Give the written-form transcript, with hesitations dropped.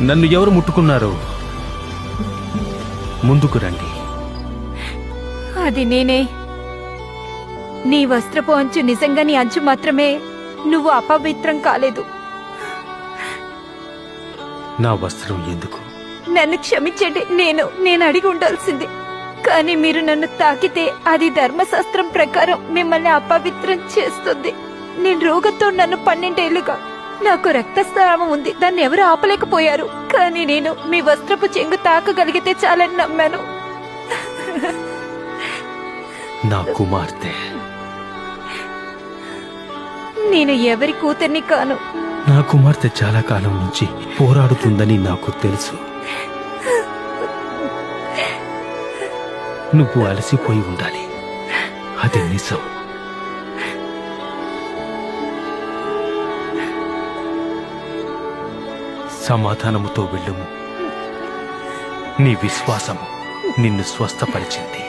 నన్ను ఎవరు ముట్టుకున్నారో ముందుకు రండి. అది నేనే. నీ వస్త్రపు అంచు నిజంగా నీ అంచు మాత్రమే. నువ్వు అపవిత్రం కాలేదు. నా వస్త్రం ఎందుకు? నన్ను క్షమించండి. నేను అడిగి ఉండాల్సింది. కానీ మీరు నన్ను తాకితే అది ధర్మశాస్త్రం ప్రకారం మిమ్మల్ని అపవిత్రం చేస్తుంది. నేను రోగంతో నన్ను 12 ఏళ్లుగా నాకు రక్తస్రావం ఉంది. దాన్ని ఎవరు ఆపలేకపోయారు. కానీ నేను మీ వస్త్రపు చెంగు తాకగలిగితే చాలని నమ్మాను. నా కుమార్తె. నేను ఎవరి కూతుర్ని కాను. నా కుమార్తె చాలా కాలం నుంచి పోరాడుతుందని నాకు తెలుసు. నువ్వు అలసిపోయి ఉండాలి. అది నిజం. సమాధానముతో వెళ్ళుము. నీ విశ్వాసము నిన్ను స్వస్థపరిచింది.